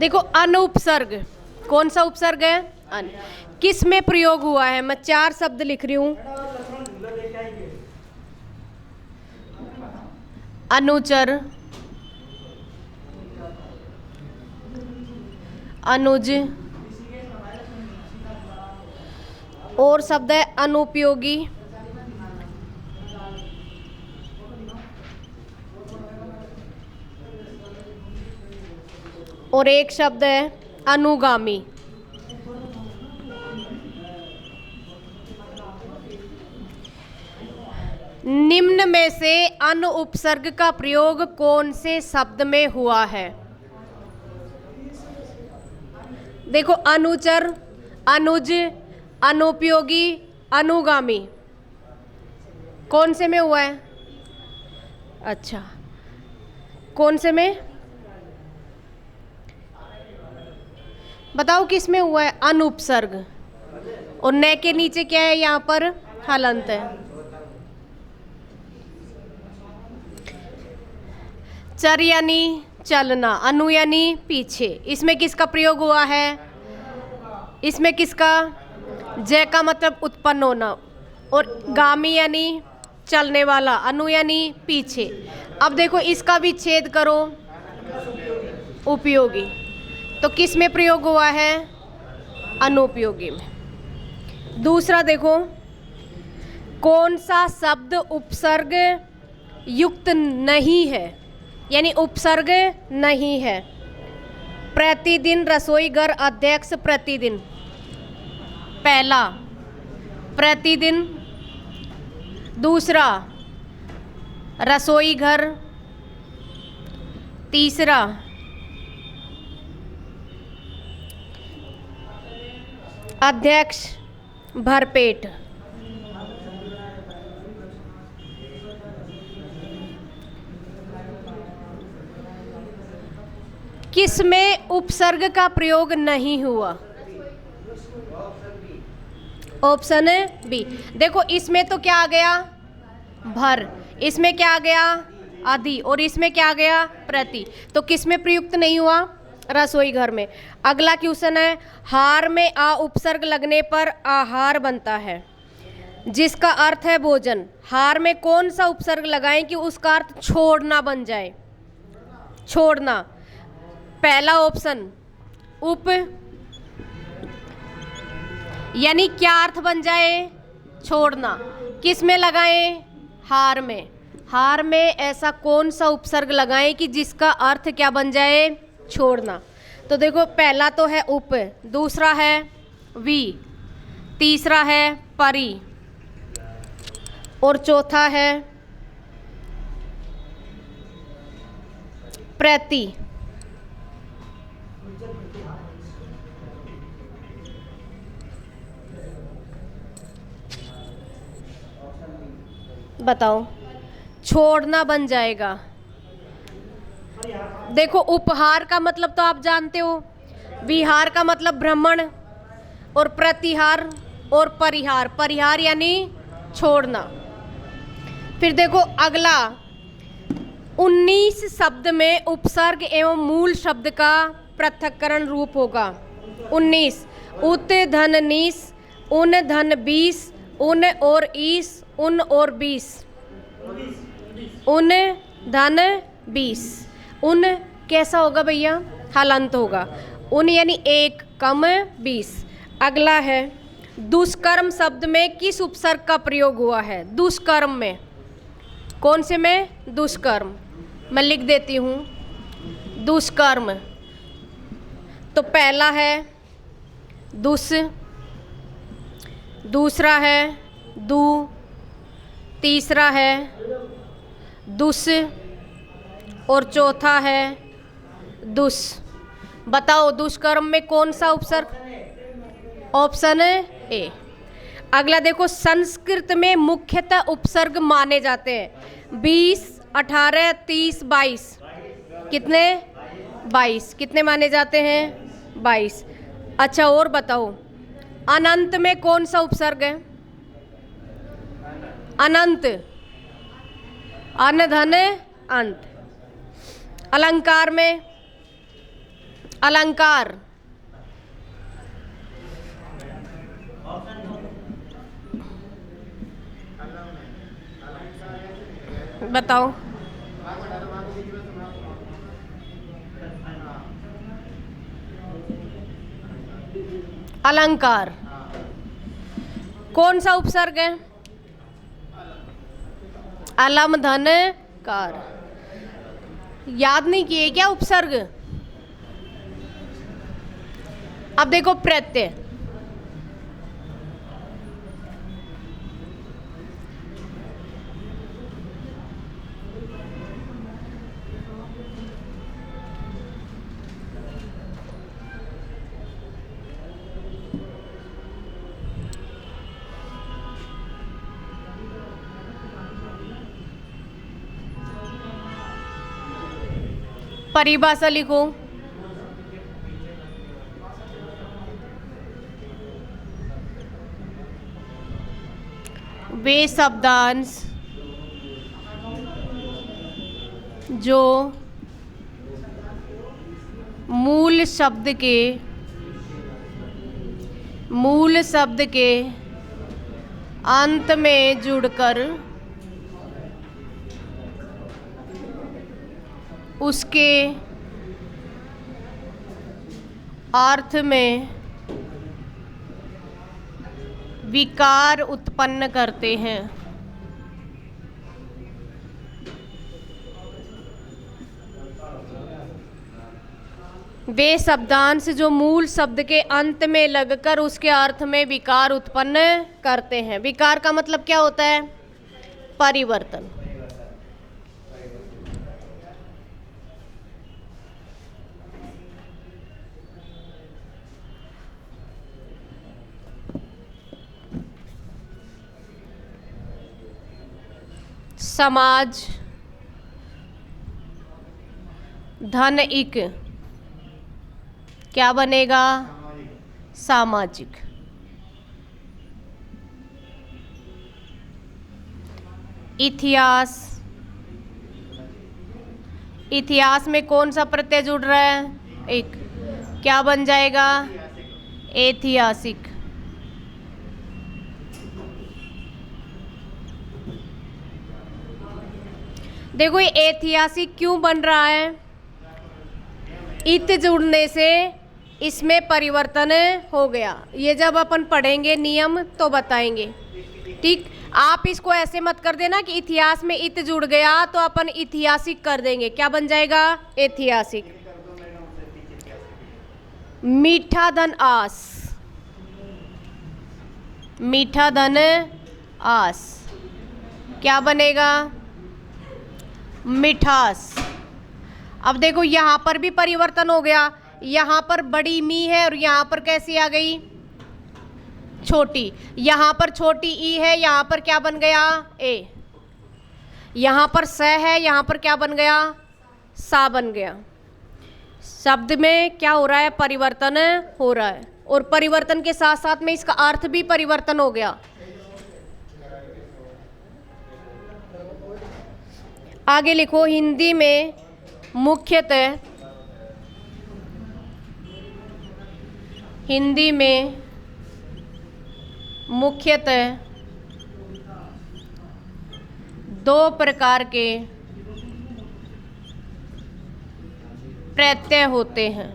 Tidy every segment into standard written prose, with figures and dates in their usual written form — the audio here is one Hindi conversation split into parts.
देखो अनुपसर्ग, कौन सा उपसर्ग है? अन। किस में प्रयोग हुआ है? मैं 4 शब्द लिख रही हूं। अनुचर, अनुज, और शब्द है अनुपयोगी, और एक शब्द है अनुगामी। निम्न में से अनु उपसर्ग का प्रयोग कौन से शब्द में हुआ है? देखो अनुचर, अनुज, अनुपयोगी, अनुगामी, कौन से में हुआ है? अच्छा, कौन से में बताओ, किस में हुआ है? अनुपसर्ग। और न के नीचे क्या है? यहाँ पर हलंत है। चर यानी चलना, अनु यानी पीछे। इसमें किसका प्रयोग हुआ है? इसमें किसका? जय का मतलब उत्पन्न होना, और गामी यानी चलने वाला, अनु यानी पीछे। अब देखो इसका भी छेद करो, उपयोगी, तो किस में प्रयोग हुआ है? अनुपयोगी में। दूसरा देखो, कौन सा शब्द उपसर्ग युक्त नहीं है, यानी उपसर्ग नहीं है? प्रतिदिन, रसोई घर, अध्यक्ष, प्रतिदिन। पहला प्रतिदिन, दूसरा रसोई घर, तीसरा अध्यक्ष, भरपेट। किस में उपसर्ग का प्रयोग नहीं हुआ? Option B. देखो इसमें तो क्या आ गया? भर। इसमें क्या आ गया? अधि। और इसमें क्या आ गया? प्रति। तो किस में प्रयुक्त नहीं हुआ? रसोई घर में। अगला क्वेश्चन है, हार में आ उपसर्ग लगने पर आहार बनता है, जिसका अर्थ है भोजन। हार में कौन सा उपसर्ग लगाएं कि उसका अर्थ छोड़ना बन जाए? छोड़ना। पहला ऑप्शन उप, यानी क्या अर्थ बन जाए? छोड़ना। किस में लगाएं? हार में। हार में ऐसा कौन सा उपसर्ग लगाएं कि जिसका अर्थ क्या बन जाए? छोड़ना। तो देखो पहला तो है उप, दूसरा है वी, तीसरा है परी, और चौथा है प्रति। बताओ, छोड़ना बन जाएगा। देखो उपहार का मतलब तो आप जानते हो, विहार का मतलब भ्रमण, और प्रतिहार और परिहार। परिहार यानी छोड़ना। फिर देखो अगला, 19 शब्द में उपसर्ग एवं मूल शब्द का पृथक्करण रूप होगा। 19, उत धन नीस, उन धन 20, उन और ईस, उन और 20, उन धन 20। उन कैसा होगा भैया? हलंत होगा। उन यानी एक, कम 20। अगला है, दुष्कर्म शब्द में किस उपसर्ग का प्रयोग हुआ है? दुष्कर्म में, कौन से में? दुष्कर्म। मैं लिख देती हूँ, दुष्कर्म। तो पहला है दुस, दूसरा है दू, तीसरा है दुस, और चौथा है दुस। बताओ दुष्कर्म में कौन सा उपसर्ग? Option A. अगला देखो, संस्कृत में मुख्यतः उपसर्ग माने जाते हैं 20, 18, 30, 22। कितने? 22। कितने माने जाते हैं? 22। अच्छा और बताओ, अनंत में कौन सा उपसर्ग है? अनंत, अन धन अंत। अलंकार में अलंकार, बताओ। अलंकार कौन सा उपसर्ग है? अलम धन कार। याद नहीं किए क्या उपसर्ग? अब देखो प्रत्यय, परिभाषा लिखो। वे शब्दांश जो मूल शब्द के अंत में जुड़कर उसके अर्थ में विकार उत्पन्न करते हैं। वे शब्दांश जो मूल शब्द के अंत में लगकर उसके अर्थ में विकार उत्पन्न करते हैं। विकार का मतलब क्या होता है? परिवर्तन। समाज, धन इक, क्या बनेगा? सामाजिक। इतिहास, इतिहास में कौन सा प्रत्यय जुड़ रहा है? एक, क्या बन जाएगा? ऐतिहासिक। देखो ये ऐतिहासिक क्यों बन रहा है? इत जुड़ने से इसमें परिवर्तन हो गया। ये जब अपन पढ़ेंगे नियम तो बताएंगे, ठीक। आप इसको ऐसे मत कर देना कि इतिहास में इत जुड़ गया तो अपन ऐतिहासिक कर देंगे। क्या बन जाएगा? ऐतिहासिक। मीठा धन आस, मीठा धन आस, क्या बनेगा? मिठास। अब देखो यहाँ पर भी परिवर्तन हो गया। यहाँ पर बड़ी मी है और यहाँ पर कैसी आ गई? छोटी। यहाँ पर छोटी ई है, यहाँ पर क्या बन गया? ए। यहाँ पर स है, यहाँ पर क्या बन गया? सा बन गया। शब्द में क्या हो रहा है? परिवर्तन हो रहा है। और परिवर्तन के साथ साथ में इसका अर्थ भी परिवर्तन हो गया। आगे लिखो। हिंदी में मुख्यतः, हिंदी में मुख्यतः दो प्रकार के प्रत्यय होते हैं।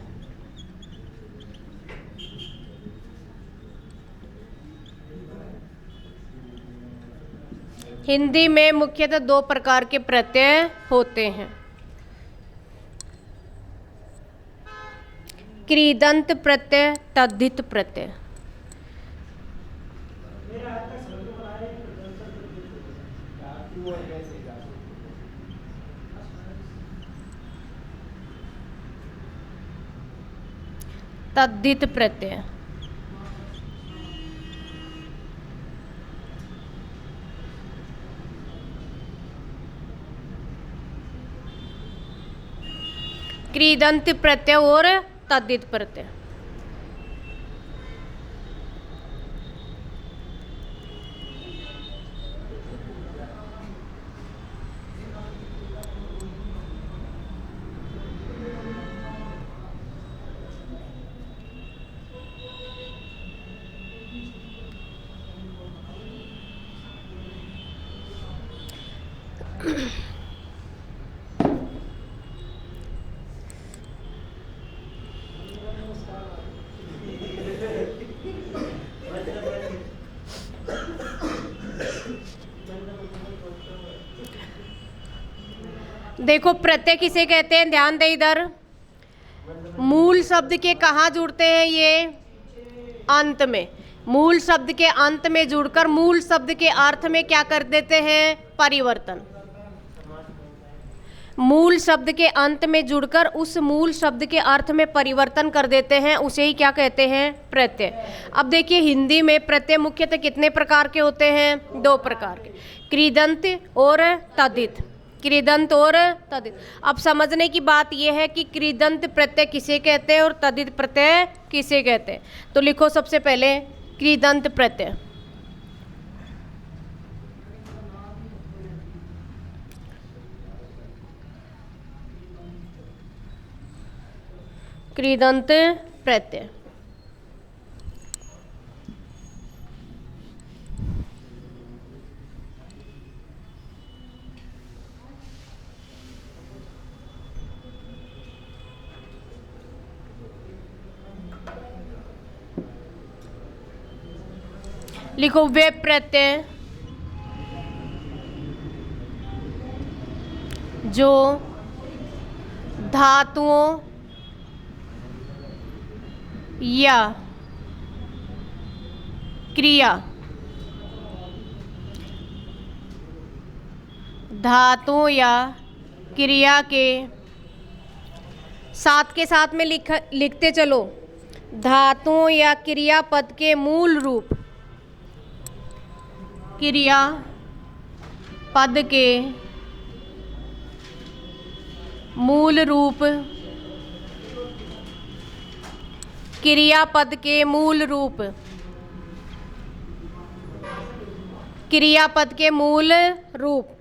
हिंदी में मुख्यतः दो प्रकार के प्रत्यय होते हैं। कृदंत प्रत्यय, तद्धित प्रत्यय। तद्धित प्रत्यय, कृदंत प्रत्यय और तद्धित प्रत्यय। देखो प्रत्यय किसे कहते हैं, ध्यान दे इधर। मूल शब्द के कहाँ जुड़ते हैं ये, अंत में। मूल शब्द के अंत में जुड़कर मूल शब्द के अर्थ में क्या कर देते हैं, परिवर्तन। मूल शब्द के अंत में जुड़कर उस मूल शब्द के अर्थ में परिवर्तन कर देते हैं, उसे ही क्या कहते हैं, प्रत्यय। अब देखिए हिंदी में प्रत्यय मुख्यतः कितने प्रकार के होते हैं, 2 प्रकार के, कृदंत और तद्धित। कृदंत और तद्धित। अब समझने की बात यह है कि कृदंत प्रत्यय किसे कहते हैं और तद्धित प्रत्यय किसे कहते हैं। तो लिखो सबसे पहले कृदंत प्रत्यय। कृदंत प्रत्यय। लिखो वे प्रत्यय जो धातुओं या क्रिया, धातुओं या क्रिया के साथ में लिखते चलो, धातुओं या क्रियापद के मूल रूप, क्रिया पद के मूल रूप, क्रियापद के मूल रूप, क्रियापद के मूल रूप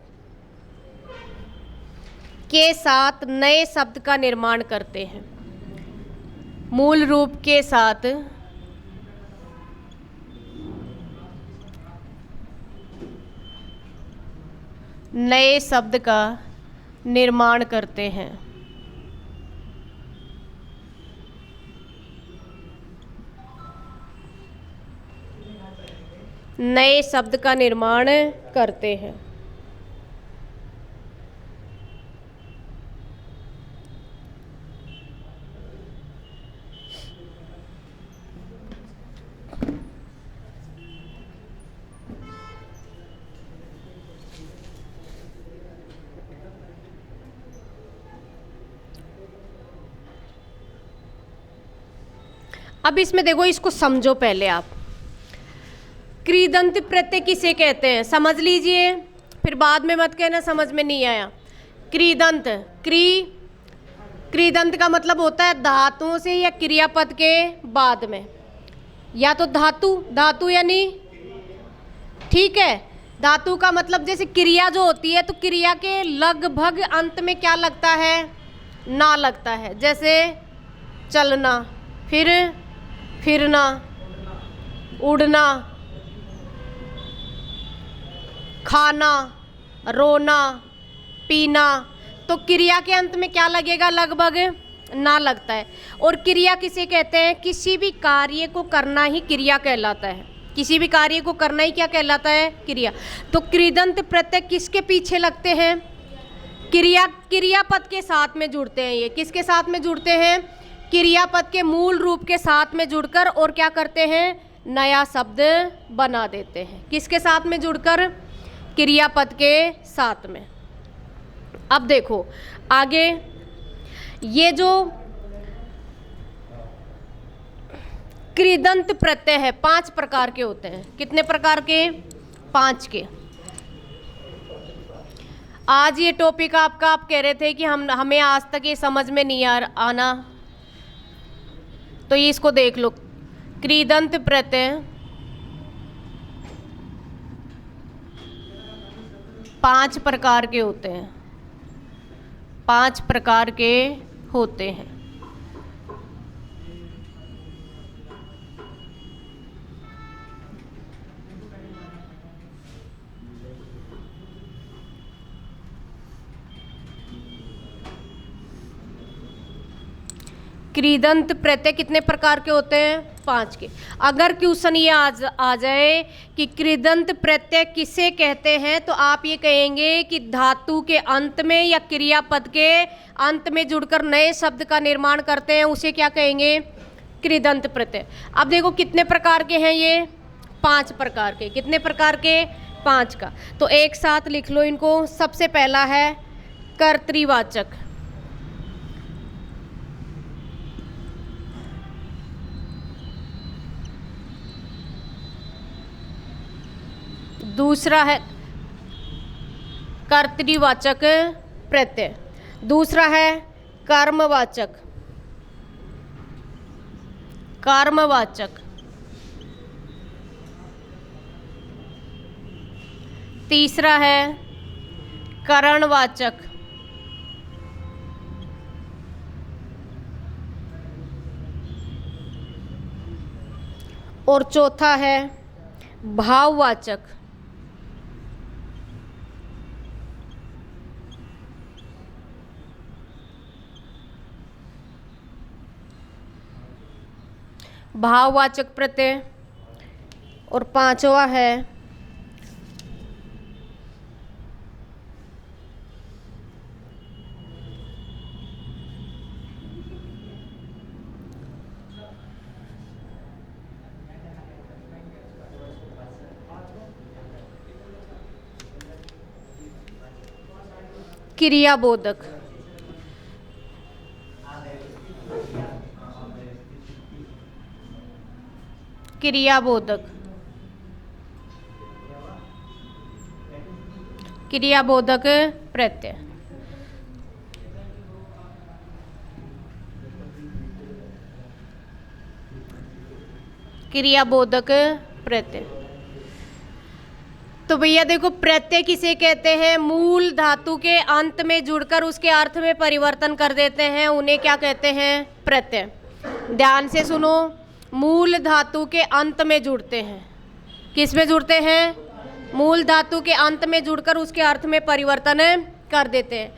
के साथ नए शब्द का निर्माण करते हैं। मूल रूप के साथ नए शब्द का निर्माण करते हैं। नए शब्द का निर्माण करते हैं। अब इसमें देखो, इसको समझो पहले आप। कृदंत प्रत्यय किसे कहते हैं, समझ लीजिए, फिर बाद में मत कहना समझ में नहीं आया। कृदंत, कृदंत का मतलब होता है धातुओं से या क्रियापद के बाद में, या तो धातु यानी, ठीक है। धातु का मतलब जैसे क्रिया जो होती है, तो क्रिया के लगभग अंत में क्या लगता है, ना लगता है। जैसे चलना, फिरना, उड़ना, खाना, रोना, पीना, तो क्रिया के अंत में क्या लगेगा, लगभग ना लगता है। और क्रिया किसे कहते हैं, किसी भी कार्य को करना ही क्रिया कहलाता है। किसी भी कार्य को करना ही क्या कहलाता है, क्रिया। तो कृदंत प्रत्यय किसके पीछे लगते हैं, क्रियापद के साथ में जुड़ते हैं। ये किसके साथ में जुड़ते हैं, क्रियापद के मूल रूप के साथ में जुड़कर, और क्या करते हैं, नया शब्द बना देते हैं। किसके साथ में जुड़कर, क्रियापद के साथ में। अब देखो आगे, ये जो कृदंत प्रत्यय है 5 प्रकार के होते हैं। कितने प्रकार के, 5 के। आज ये टॉपिक आपका, आप कह रहे थे कि हमें आज तक ये समझ में नहीं आना, तो ये इसको देख लो। कृदंत प्रत्यय 5 प्रकार के होते हैं, 5 प्रकार के होते हैं। कृदंत प्रत्यय कितने प्रकार के होते हैं? 5 के। अगर क्वेश्चन ये आ जाए कि कृदंत प्रत्यय किसे कहते हैं, तो आप ये कहेंगे कि धातु के अंत में या क्रियापद के अंत में जुड़कर नए शब्द का निर्माण करते हैं, उसे क्या कहेंगे? कृदंत प्रत्यय। अब देखो कितने प्रकार के हैं ये? 5 प्रकार के। कितने प्रकार के? 5 का। तो एक साथ लिख लो इनको। सबसे पहला है कर्तृवाचक, दूसरा है कर्तृवाचक प्रत्यय, दूसरा है कर्मवाचक, कर्मवाचक, तीसरा है करणवाचक, और चौथा है भाववाचक। भाववाचक प्रत्यय। और पांचवा है क्रियाबोधक। क्रियाबोधक, क्रियाबोधक प्रत्यय। क्रियाबोधक प्रत्यय। तो भैया देखो, प्रत्यय किसे कहते हैं? मूल धातु के अंत में जुड़कर उसके अर्थ में परिवर्तन कर देते हैं, उन्हें क्या कहते हैं? प्रत्यय। ध्यान से सुनो, मूल धातु के अंत में जुड़ते हैं। किस में जुड़ते हैं? मूल धातु के अंत में जुड़कर उसके अर्थ में परिवर्तन कर देते हैं।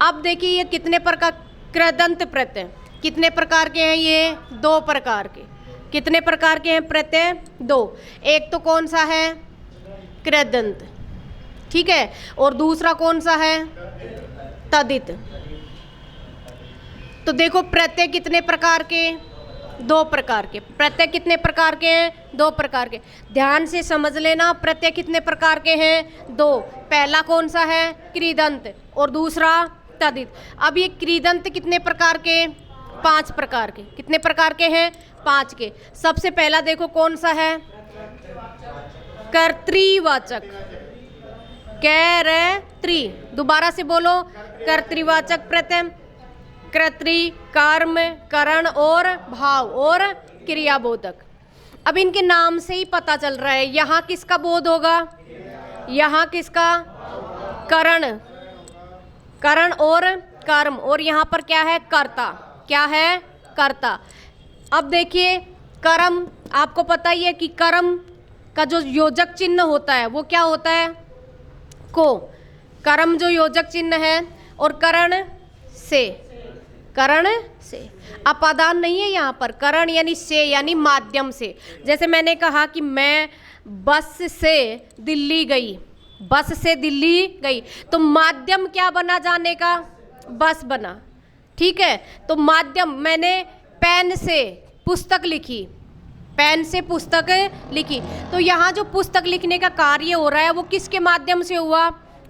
अब देखिए ये कितने प्रकार, कृदंत प्रत्यय कितने प्रकार के हैं? ये 2 प्रकार के। कितने प्रकार के हैं प्रत्यय? 2। एक तो कौन सा है? कृदंत, ठीक है। और दूसरा कौन सा है? तदित। तो देखो प्रत्यय कितने प्रकार के? 2 प्रकार के। प्रत्यय कितने प्रकार के हैं? 2 प्रकार के। ध्यान से समझ लेना, प्रत्यय कितने प्रकार के हैं? 2। पहला कौन सा है? कृदंत, और दूसरा तदित। अब ये कृदंत कितने प्रकार के? 5 प्रकार के। कितने प्रकार के हैं? 5 के। सबसे पहला देखो कौन सा है? कर्तृवाचक। कर्तृ, दोबारा से बोलो, कर्तृवाचक प्रत्यय। कर्तृ, कर्म, करण और भाव और क्रियाबोधक। अब इनके नाम से ही पता चल रहा है, यहाँ किसका बोध होगा? यहाँ किसका? करण, करण और कर्म, और यहाँ पर क्या है? कर्ता। क्या है? कर्ता। अब देखिए कर्म, आपको पता ही है कि कर्म का जो योजक चिन्ह होता है वो क्या होता है? को। कर्म जो योजक चिन्ह है, और करण से, करण से। अपादान नहीं है यहाँ पर। करण यानी से, यानी माध्यम से। जैसे मैंने कहा कि मैं बस से दिल्ली गई, बस से दिल्ली गई, तो माध्यम क्या बना जाने का? बस बना, ठीक है। तो माध्यम, मैंने पेन से पुस्तक लिखी, पेन से पुस्तक लिखी, तो यहाँ जो पुस्तक लिखने का कार्य हो रहा है वो किसके माध्यम से हुआ?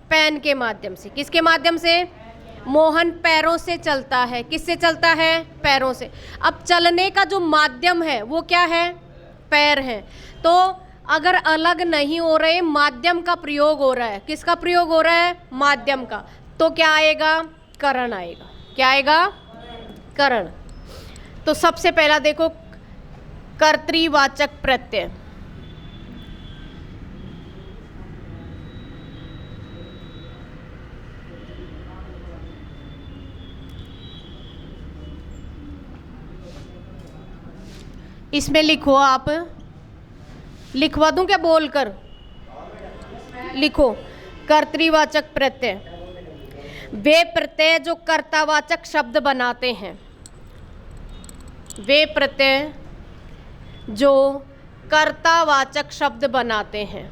पेन के माध्यम से। किसके माध्यम से? मोहन पैरों से चलता है। किससे चलता है? पैरों से। अब चलने का जो माध्यम है वो क्या है? पैर है। तो अगर अलग नहीं हो रहे, माध्यम का प्रयोग हो रहा है। किसका प्रयोग हो रहा है? माध्यम का। तो क्या आएगा? करण आएगा। क्या आएगा? करण। तो सबसे पहला देखो कर्तृवाचक प्रत्यय। इसमें लिखो, आप लिखवा दूं क्या बोलकर? लिखो, कर्तृवाचक प्रत्यय वे प्रत्यय जो कर्तावाचक शब्द बनाते हैं। वे प्रत्यय जो कर्तावाचक शब्द बनाते हैं।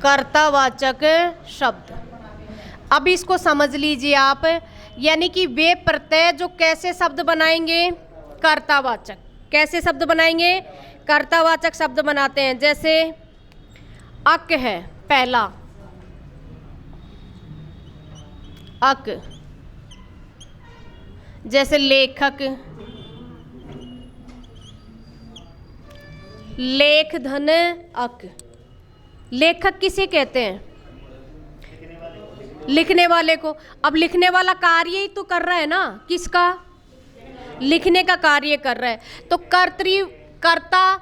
कर्तावाचक शब्द। अब इसको समझ लीजिए आप, यानी कि वे प्रत्यय जो कैसे शब्द बनाएंगे, कर्तावाचक। कैसे शब्द बनाएंगे, कर्तावाचक शब्द बनाते हैं। जैसे अक है पहला, अक। जैसे लेखक, लेख धन अक। लेखक किसे कहते हैं, लिखने वाले को। अब लिखने वाला कार्य ही तो कर रहा है ना, किसका, लिखने का कार्य कर रहा है। तो कर्तावाचक,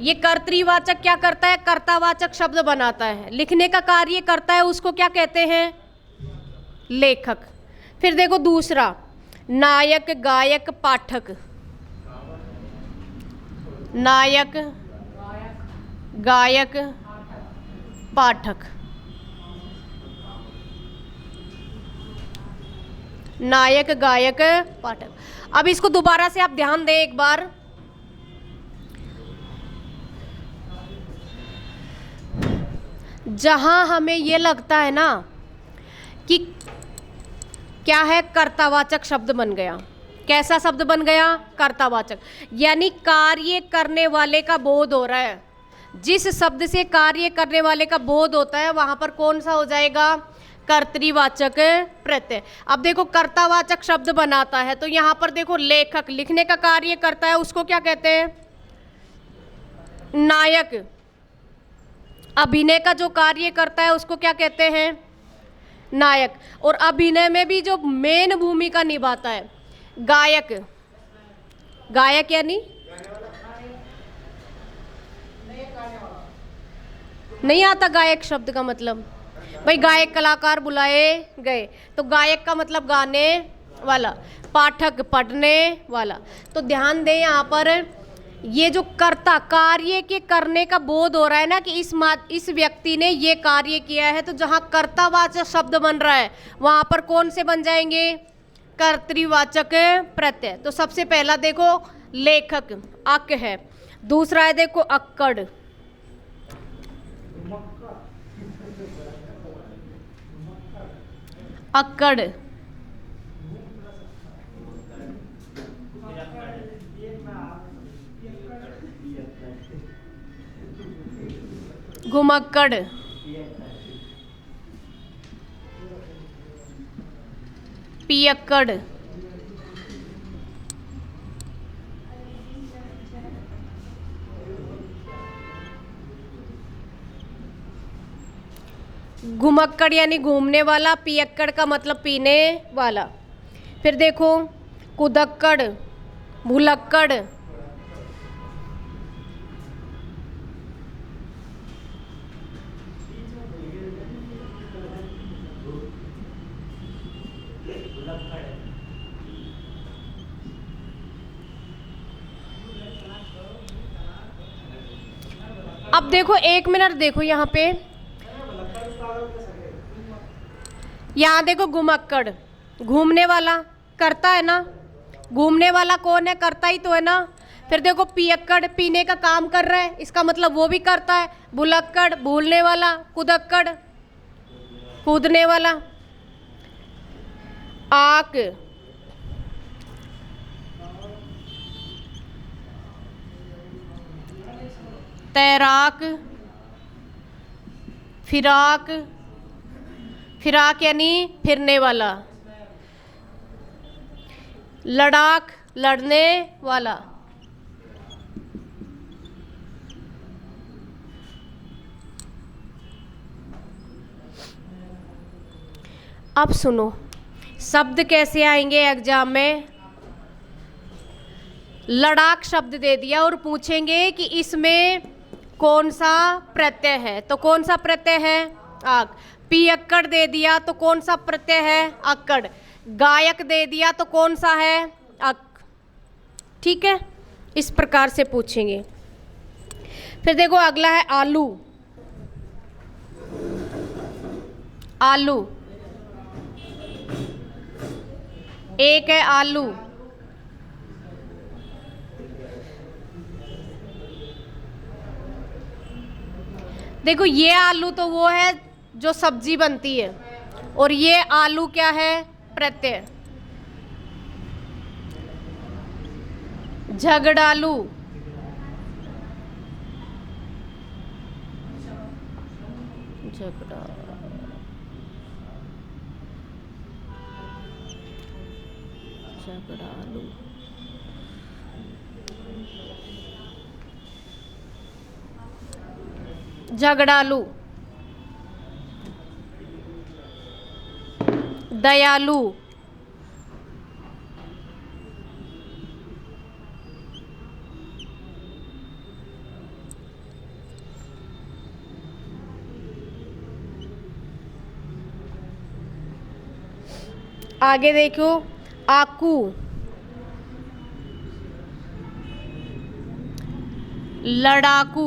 ये कर्तृवाचक क्या करता है, कर्तावाचक शब्द बनाता है। लिखने का कार्य करता है, उसको क्या कहते हैं, लेखक। फिर देखो दूसरा, नायक, गायक, पाठक। नायक, गायक, पाठक। नायक, गायक, पाठक। अब इसको दोबारा से आप ध्यान दें एक बार। जहां हमें ये लगता है ना कि क्या है, कर्तावाचक शब्द बन गया। कैसा शब्द बन गया, कर्तावाचक। यानी कार्य करने वाले का बोध हो रहा है। जिस शब्द से कार्य करने वाले का बोध होता है वहां पर कौन सा हो जाएगा, कर्तृवाचक प्रत्यय। अब देखो कर्तावाचक शब्द बनाता है, तो यहां पर देखो लेखक लिखने का कार्य करता है, उसको क्या कहते हैं, नायक अभिनय का जो कार्य करता है उसको क्या कहते हैं, नायक। और अभिनय में भी जो मेन भूमिका निभाता है, गायक। गायक यानी नहीं आता गायक शब्द का मतलब, भाई गायक कलाकार बुलाए गए, तो गायक का मतलब गाने वाला, पाठक पढ़ने वाला। तो ध्यान दें यहाँ पर, ये जो कर्ता कार्य के करने का बोध हो रहा है ना कि इस व्यक्ति ने ये कार्य किया है, तो जहाँ कर्तावाचक शब्द बन रहा है वहाँ पर कौन से बन जाएंगे, कर्तृवाचक प्रत्यय। तो सबसे पहला देखो लेखक, अक है। दूसरा है देखो अक्कड़, अक्कड़। घुमक्कड़, पियक्कड़, घुमक्कड़ यानी घूमने वाला, पियक्कड़ का मतलब पीने वाला। फिर देखो कुदक्कड़, भुलक्कड़, अब देखो एक मिनट देखो यहाँ पे, यहाँ देखो घुमक्कड़ घूमने वाला करता है ना, घूमने वाला कौन है, करता ही तो है ना। फिर देखो पियक्कड़ पीने का काम कर रहा है, इसका मतलब वो भी करता है। भुलक्कड़ भूलने वाला, कुदक्कड़ कूदने वाला। आक तैराक, फिराक, फिराक यानी फिरने वाला। लड़ाक लड़ने वाला। अब सुनो शब्द कैसे आएंगे एग्जाम में। लड़ाक शब्द दे दिया और पूछेंगे कि इसमें कौन सा प्रत्यय है, तो कौन सा प्रत्यय है, आक। पियक्कड़ दे दिया तो कौन सा प्रत्यय है, अक्कड़। गायक दे दिया तो कौन सा है, अक। ठीक है, इस प्रकार से पूछेंगे। फिर देखो अगला है आलू। आलू, एक है आलू। देखो ये आलू तो वो है जो सब्जी बनती है, और ये आलू क्या है? प्रत्यय। झगड़ालू, झगड़ा, झगड़ालू। झगड़ालू, दयालु, आगे देखो आकू, लड़ाकू,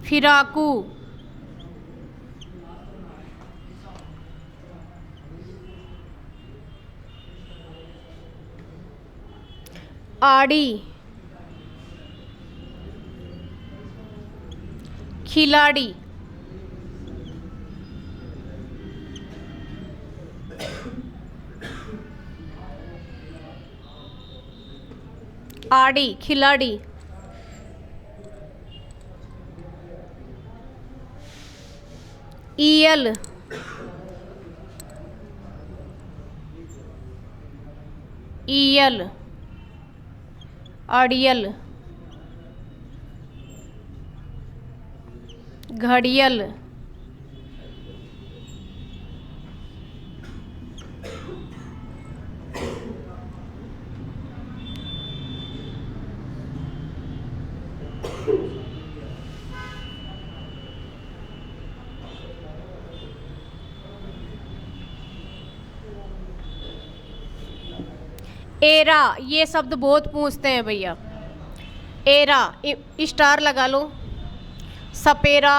फिराकू, आड़ी, खिलाड़ी, आड़ी, खिलाड़ी, ईयल, ईयल, अड़ियल, घड़ियल, एरा। ये शब्द बहुत पूछते हैं भैया। एरा, स्टार लगा लो। सपेरा,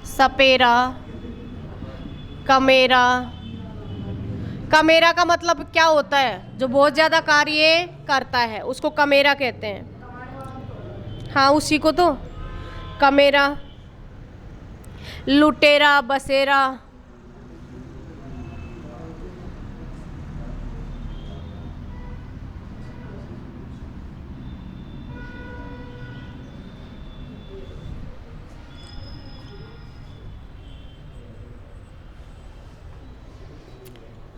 सपेरा, कमेरा। कमेरा का मतलब क्या होता है? जो बहुत ज़्यादा कार्य करता है उसको कमेरा कहते हैं। हाँ, उसी को तो कमेरा। लुटेरा, बसेरा,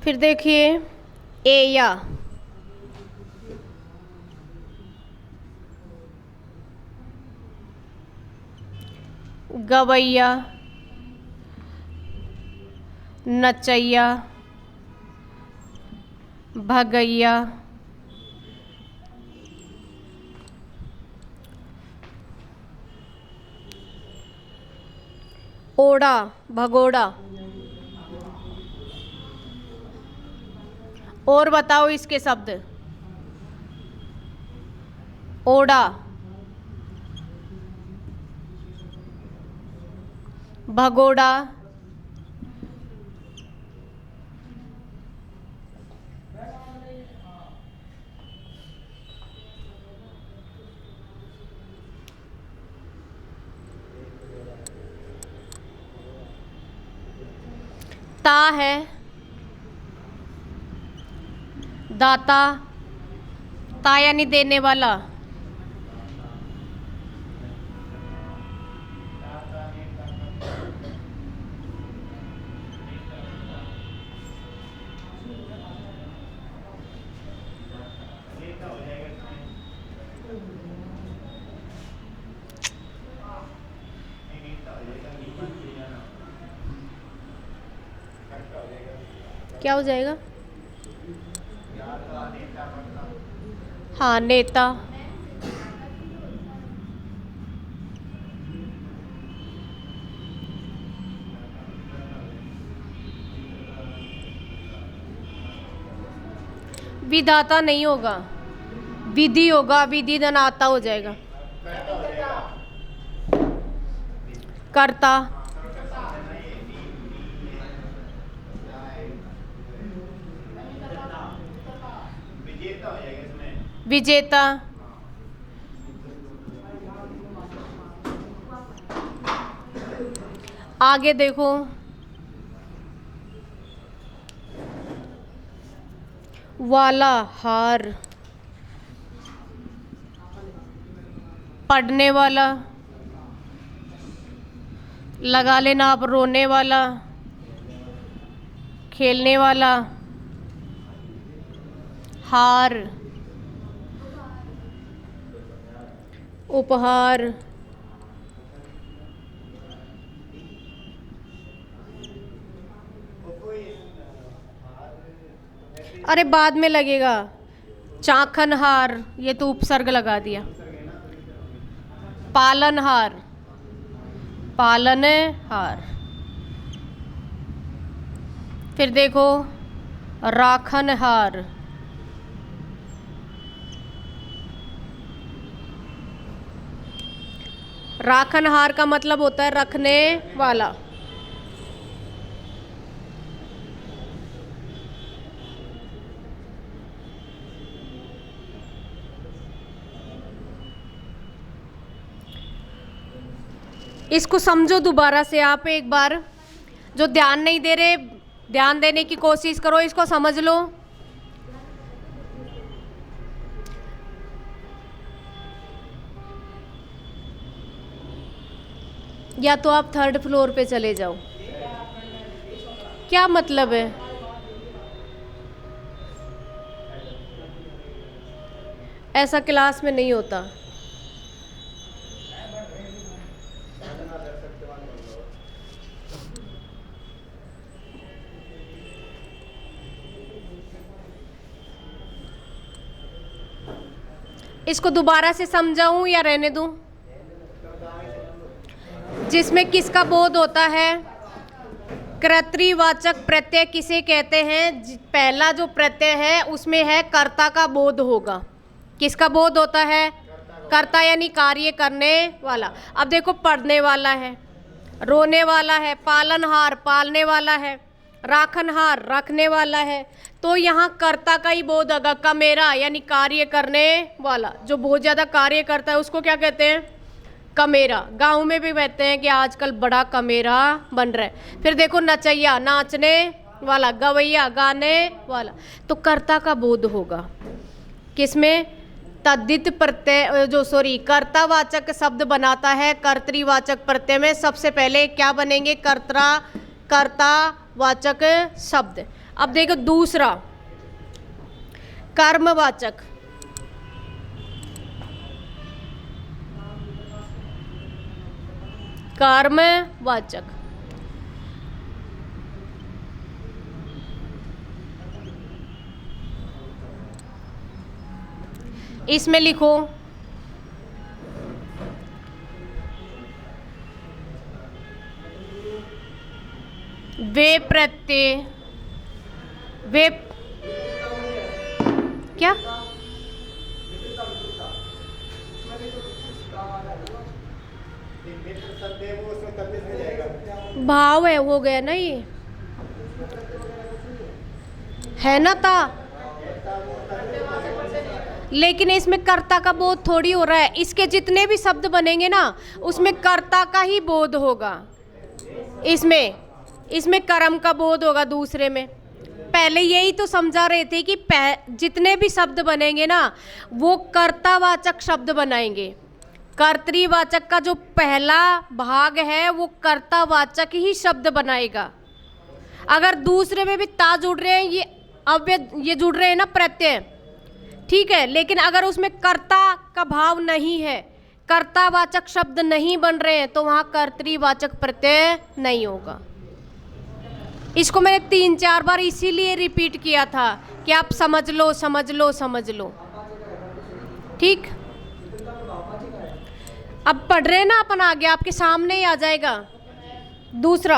फिर देखिए एया, गवैया, नचैया, भगैया, ओड़ा, भगोड़ा। और बताओ इसके शब्द। ओड़ा, भगोड़ा, ता है दाता, ता यानी देने वाला। क्या हो जाएगा? हाँ, नेता। विधाता नहीं होगा, विधि होगा, विधि धन आता हो जाएगा। कर्ता, विजेता, आगे देखो, वाला, हार, पढ़ने वाला, लगा लेना आप, रोने वाला, खेलने वाला, हार, उपहार, अरे बाद में लगेगा, चाखनहार, ये तो उपसर्ग लगा दिया। पालनहार, पालनहार, फिर देखो राखनहार, राखनहार का मतलब होता है रखने वाला। इसको समझो दोबारा से आप एक बार, जो ध्यान नहीं दे रहे ध्यान देने की कोशिश करो, इसको समझ लो। या तो आप 3rd फ्लोर पे चले जाओ। क्या मतलब है? ऐसा क्लास में नहीं होता। इसको दोबारा से समझाऊं या रहने दूं? जिसमें किसका बोध होता है? कर्तृवाचक प्रत्यय किसे कहते हैं? पहला जो प्रत्यय है उसमें है कर्ता का बोध होगा। किसका बोध होता है? कर्ता यानी कार्य करने वाला। अब देखो, पढ़ने वाला है, रोने वाला है, पालनहार पालने वाला है, राखनहार रखने वाला है, तो यहाँ कर्ता का ही बोध होगा। कमेरा यानी कार्य करने वाला, जो बहुत ज़्यादा कार्य करता है उसको क्या कहते हैं? कमेरा। गांव में भी कहते हैं कि आजकल बड़ा कमेरा बन रहा है। फिर देखो, नचैया नाचने वाला, गवैया गाने वाला, तो कर्ता का बोध होगा। किसमें? तद्धित प्रत्यय जो कर्तावाचक शब्द बनाता है, कर्तृवाचक प्रत्यय में सबसे पहले क्या बनेंगे? कर्तावाचक शब्द। अब देखो दूसरा, कर्मवाचक। कर्मवाचक इसमें लिखो वे प्रत्यय, वे क्या भाव है, हो गया ना, ये है ना था। लेकिन इसमें कर्ता का बोध थोड़ी हो रहा है। इसके जितने भी शब्द बनेंगे ना उसमें कर्ता का ही बोध होगा। इसमें कर्म का बोध होगा। दूसरे में पहले यही तो समझा रहे थे कि जितने भी शब्द बनेंगे ना वो कर्तावाचक शब्द बनाएंगे। कर्तृवाचक का जो पहला भाग है वो कर्तावाचक ही शब्द बनाएगा। अगर दूसरे में भी ता जुड़ रहे हैं, ये जुड़ रहे हैं ना प्रत्यय, ठीक है, लेकिन अगर उसमें कर्ता का भाव नहीं है, कर्तावाचक शब्द नहीं बन रहे हैं, तो वहां कर्तृवाचक प्रत्यय नहीं होगा। इसको मैंने 3-4 बार इसीलिए रिपीट किया था कि आप समझ लो समझ लो समझ लो। ठीक, अब पढ़ रहे हैं ना अपन, आगे आपके सामने ही आ जाएगा। दूसरा,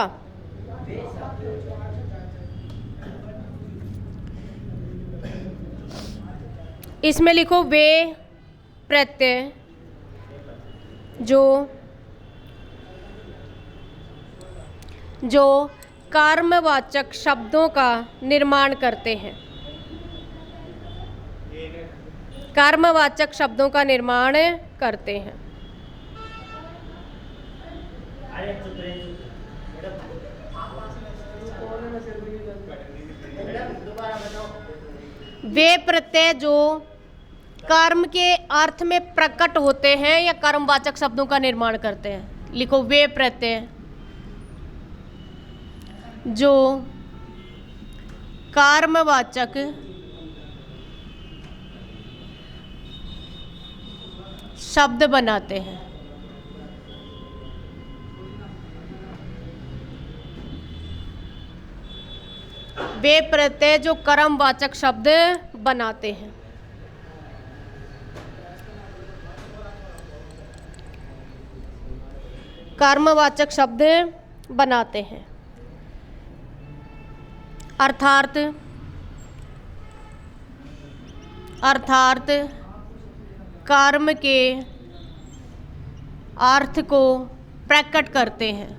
इसमें लिखो वे प्रत्यय जो कर्मवाचक शब्दों का निर्माण करते हैं। कर्मवाचक शब्दों का निर्माण करते हैं। वे प्रत्यय जो कर्म के अर्थ में प्रकट होते हैं या कर्मवाचक शब्दों का निर्माण करते हैं। लिखो वे प्रत्यय जो कर्मवाचक शब्द बनाते हैं। वे प्रत्यय जो कर्मवाचक शब्द बनाते हैं। कर्मवाचक शब्द बनाते हैं अर्थात कर्म के अर्थ को प्रकट करते हैं।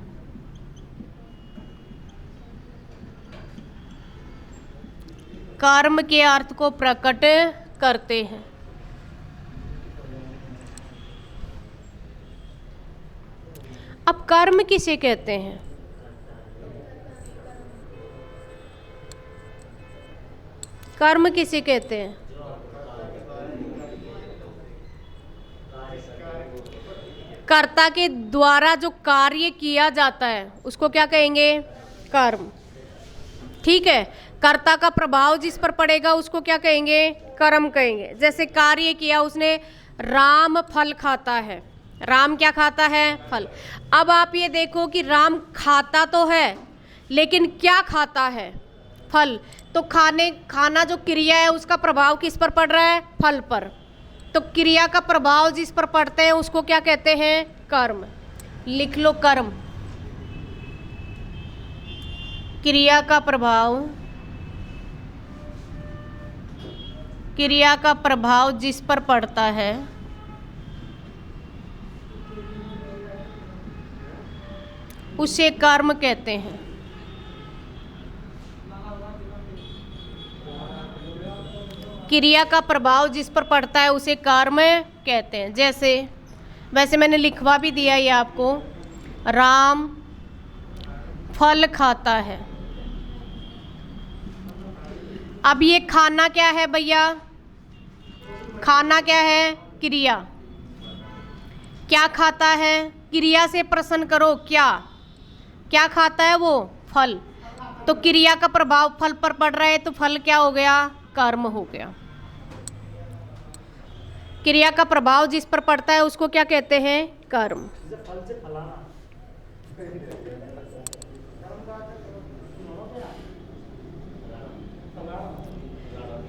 कर्म के अर्थ को प्रकट करते हैं। अब कर्म किसे कहते हैं? कर्म किसे कहते हैं? कर्ता के द्वारा जो कार्य किया जाता है उसको क्या कहेंगे? कर्म। ठीक है, कर्ता का प्रभाव जिस पर पड़ेगा उसको क्या कहेंगे? कर्म कहेंगे। जैसे कार्य किया उसने, राम फल खाता है। राम क्या खाता है? फल। अब आप ये देखो कि राम खाता तो है लेकिन क्या खाता है? फल। तो खाना जो क्रिया है उसका प्रभाव किस पर पड़ रहा है? फल पर। तो क्रिया का प्रभाव जिस पर पड़ते हैं उसको क्या कहते हैं? कर्म। लिख लो कर्म। क्रिया का प्रभाव जिस पर पड़ता है उसे कर्म कहते हैं। क्रिया का प्रभाव जिस पर पड़ता है उसे कर्म कहते हैं। वैसे मैंने लिखवा भी दिया ये आपको, राम फल खाता है। अब ये खाना क्या है भैया? खाना क्या है? क्रिया। क्या खाता है? क्रिया से प्रश्न करो, क्या खाता है वो? फल। तो क्रिया का प्रभाव फल पर पड़ रहा है तो फल क्या हो गया? कर्म हो गया। क्रिया का प्रभाव जिस पर पड़ता है उसको क्या कहते हैं? कर्म।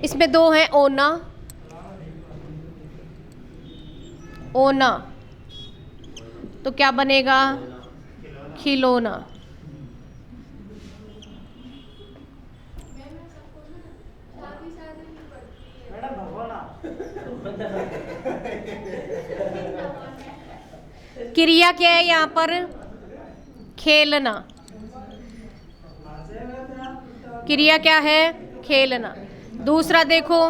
इसमें दो हैं, ओना। तो क्या बनेगा? खिलौना। क्रिया क्या है यहाँ पर? खेलना। क्रिया क्या है? खेलना। दूसरा देखो,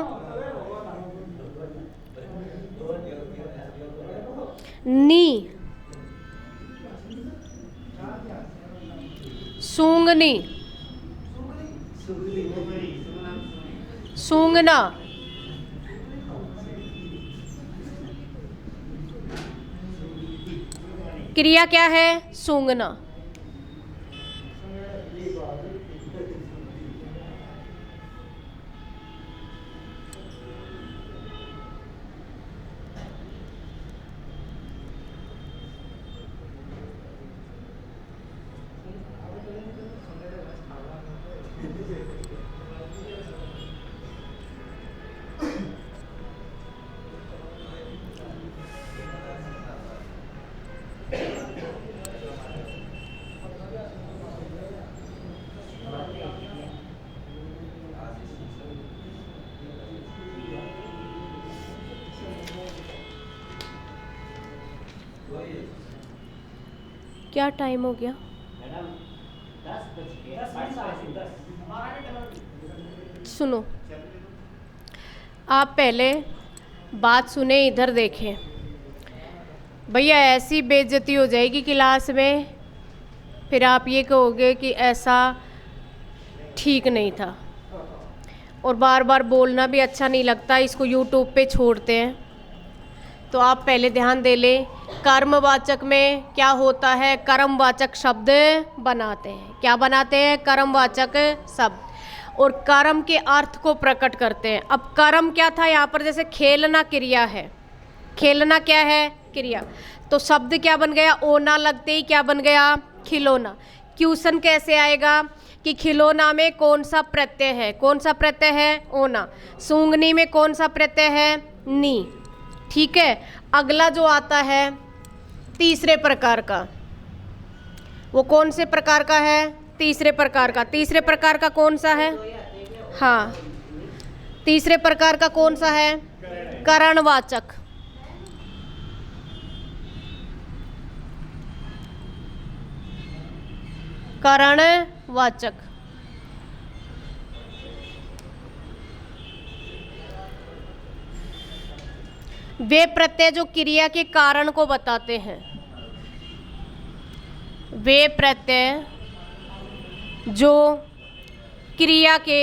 नी, सूंघनी, सूंघना। क्रिया क्या है? सूंघना। क्या टाइम हो गया? सुनो, आप पहले बात सुने, इधर देखें। भैया ऐसी बेइज्जती हो जाएगी क्लास में, फिर आप ये कहोगे कि ऐसा ठीक नहीं था। और बार बार बोलना भी अच्छा नहीं लगता, इसको यूट्यूब पे छोड़ते हैं। तो आप पहले ध्यान दे लें, कर्मवाचक में क्या होता है, कर्मवाचक शब्द बनाते हैं। क्या बनाते हैं? कर्मवाचक शब्द। और कर्म के अर्थ को प्रकट करते हैं। अब कर्म क्या था यहाँ पर? जैसे खेलना क्रिया है, खेलना क्या है? क्रिया। तो शब्द क्या बन गया? ओना लगते ही क्या बन गया? खिलौना। क्वेश्चन कैसे आएगा कि खिलौना में कौन सा प्रत्यय है? कौन सा प्रत्यय है? ओना। सूंगनी में कौन सा प्रत्यय है? नी। ठीक है। अगला जो आता है तीसरे प्रकार का, वो कौन से प्रकार का है? तीसरे प्रकार का। तीसरे प्रकार का कौन सा है? हाँ, तीसरे प्रकार का कौन सा है? करणवाचक। करणवाचक। वे प्रत्यय जो क्रिया के कारण को बताते हैं, वे प्रत्यय जो क्रिया के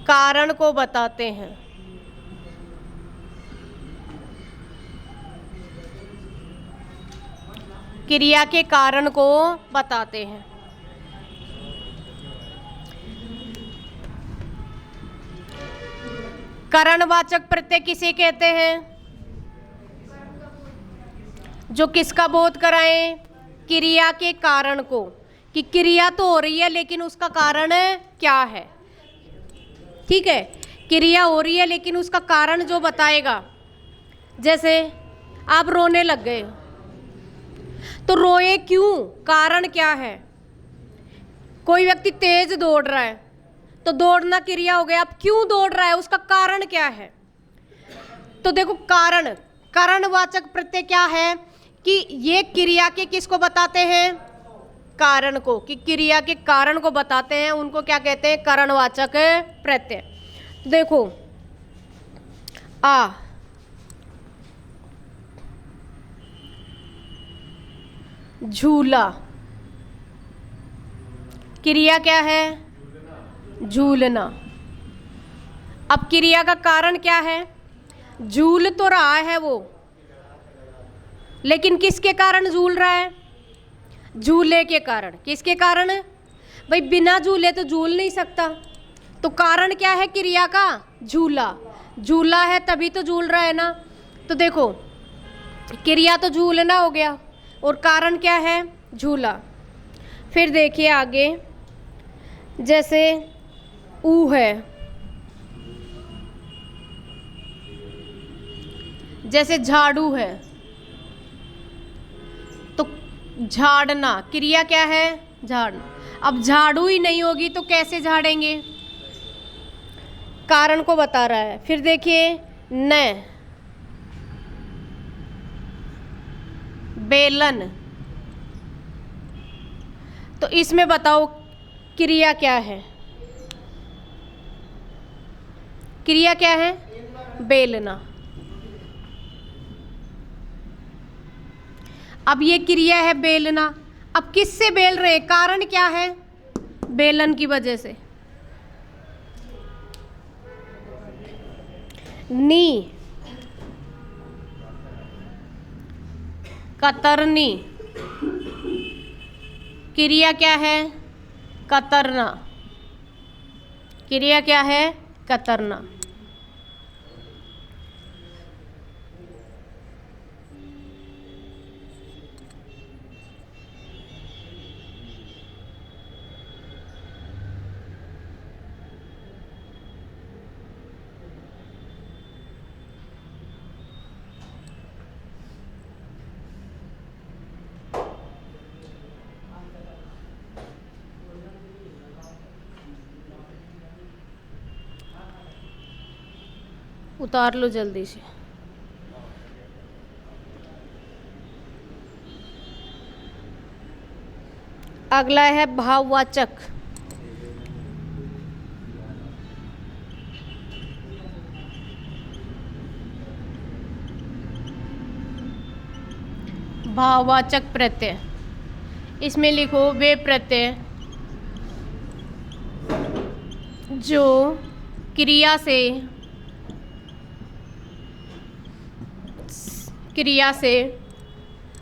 कारण को बताते हैं। क्रिया के कारण को बताते हैं। करणवाचक प्रत्यय किसे कहते हैं? जो किसका बोध कराएं? क्रिया के कारण को, कि क्रिया तो हो रही है लेकिन उसका कारण क्या है। ठीक है, क्रिया हो रही है लेकिन उसका कारण जो बताएगा। जैसे आप रोने लग गए, तो रोए क्यों? कारण क्या है? कोई व्यक्ति तेज दौड़ रहा है, तो दौड़ना क्रिया हो गया। अब क्यों दौड़ रहा है, उसका कारण क्या है? तो देखो, कारण, कारणवाचक प्रत्यय क्या है कि ये क्रिया के किसको बताते हैं? कारण को। कि क्रिया के कारण को बताते हैं, उनको क्या कहते हैं? कारणवाचक प्रत्यय। तो देखो, आ, झूला, क्रिया क्या है? झूलना। अब क्रिया का कारण क्या है? झूल तो रहा है वो, लेकिन किसके कारण झूल रहा है? झूले के कारण। किसके कारण? भाई बिना झूले तो झूल नहीं सकता। तो कारण क्या है क्रिया का? झूला। झूला है तभी तो झूल रहा है ना। तो देखो, क्रिया तो झूलना हो गया, और कारण क्या है? झूला। फिर देखिए आगे, जैसे ऊ है, जैसे झाड़ू है, तो झाड़ना, क्रिया क्या है? झाड़ना। अब झाड़ू ही नहीं होगी तो कैसे झाड़ेंगे? कारण को बता रहा है। फिर देखिए, न, बेलन, तो इसमें बताओ क्रिया क्या है? क्रिया क्या है? बेलना। अब ये क्रिया है बेलना। अब किससे बेल रहे? कारण क्या है? बेलन की वजह से। नी, कतरनी, क्रिया क्या है? कतरना। क्रिया क्या है? कतरना। उतार लो जल्दी से। अगला है भाववाचक। भाववाचक प्रत्यय, इसमें लिखो वे प्रत्यय जो क्रिया से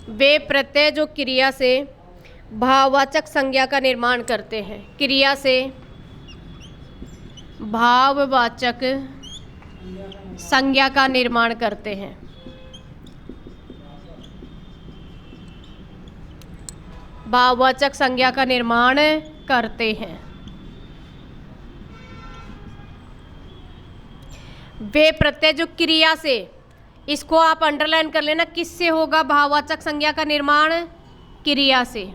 वे प्रत्यय जो क्रिया से भाववाचक संज्ञा का निर्माण करते हैं। क्रिया से भाववाचक संज्ञा का निर्माण करते हैं। भाववाचक संज्ञा का निर्माण करते हैं। वे प्रत्यय जो क्रिया से, इसको आप अंडरलाइन कर लेना, किससे होगा भाववाचक संज्ञा का निर्माण? क्रिया से।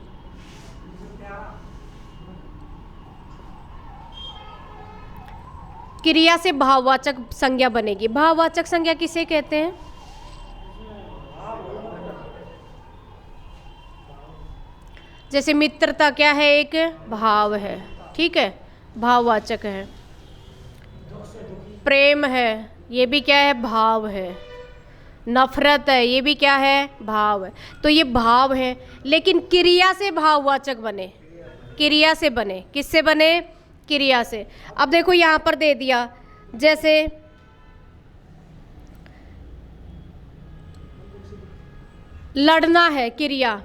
क्रिया से भाववाचक संज्ञा बनेगी। भाववाचक संज्ञा किसे कहते हैं? जैसे मित्रता क्या है? एक भाव है, ठीक है, भाववाचक है। प्रेम है, ये भी क्या है? भाव है। नफरत है, ये भी क्या है? भाव है। तो ये भाव है, लेकिन क्रिया से भाववाचक बने, क्रिया से बने। किससे बने? क्रिया से। अब देखो यहाँ पर दे दिया, जैसे लड़ना है, क्रिया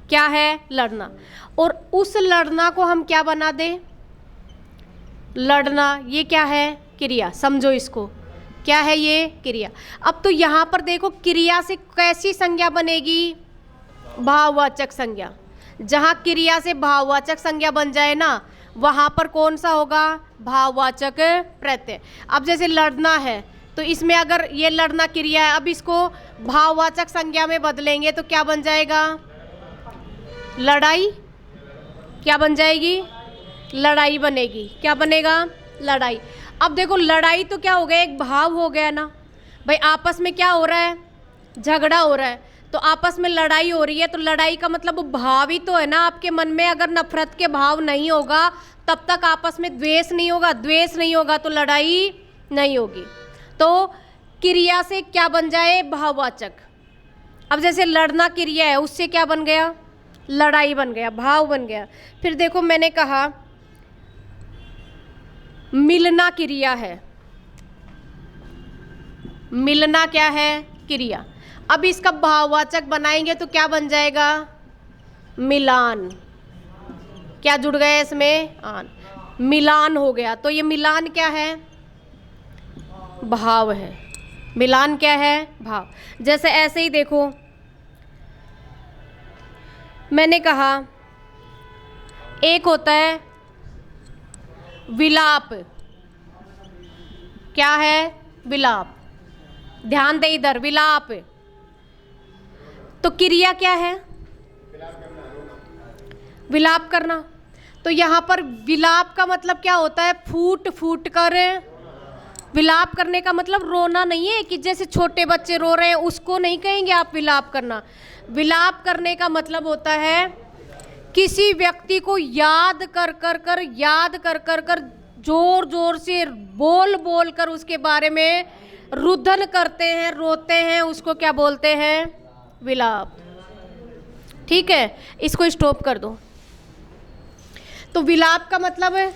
क्या है? लड़ना। और उस लड़ना को हम क्या बना दें? लड़ना, ये क्या है? क्रिया। समझो इसको, क्या है ये? क्रिया। अब तो यहाँ पर देखो क्रिया से कैसी संज्ञा बनेगी? भाववाचक संज्ञा। जहाँ क्रिया से भाववाचक संज्ञा बन जाए ना, वहाँ पर कौन सा होगा? भाववाचक प्रत्यय। अब जैसे लड़ना है, तो इसमें अगर ये लड़ना क्रिया है, अब इसको भाववाचक संज्ञा में बदलेंगे तो क्या बन जाएगा? लड़ाई। क्या बन जाएगी? लड़ाई बनेगी। क्या बनेगा? लड़ाई। अब देखो लड़ाई तो क्या हो गया? एक भाव हो गया ना भाई, आपस में क्या हो रहा है? झगड़ा हो रहा है, तो आपस में लड़ाई हो रही है, तो लड़ाई का मतलब वो भाव ही तो है ना आपके मन में। अगर नफरत के भाव नहीं होगा तब तक आपस में द्वेष नहीं होगा, द्वेष नहीं होगा तो लड़ाई नहीं होगी। तो क्रिया से क्या बन जाए? भाववाचक। अब जैसे लड़ना क्रिया है, उससे क्या बन गया? लड़ाई बन गया, भाव बन गया। फिर देखो मैंने कहा मिलना क्रिया है, मिलना क्या है? क्रिया। अब इसका भाववाचक बनाएंगे तो क्या बन जाएगा? मिलान। क्या जुड़ गया इसमें? आन। मिलान हो गया। तो ये मिलान क्या है? भाव है। मिलान क्या है? भाव। जैसे ऐसे ही देखो, मैंने कहा एक होता है विलाप। क्या है? विलाप। ध्यान दे इधर, विलाप। तो क्रिया क्या है? विलाप करना। तो यहाँ पर विलाप का मतलब क्या होता है? फूट फूट कर। विलाप करने का मतलब रोना नहीं है कि जैसे छोटे बच्चे रो रहे हैं उसको नहीं कहेंगे आप विलाप करना। विलाप करने का मतलब होता है किसी व्यक्ति को याद कर कर जोर जोर से बोल बोल कर उसके बारे में रुदन करते हैं, रोते हैं, उसको क्या बोलते हैं? विलाप। ठीक है, इसको स्टॉप कर दो। तो विलाप का मतलब है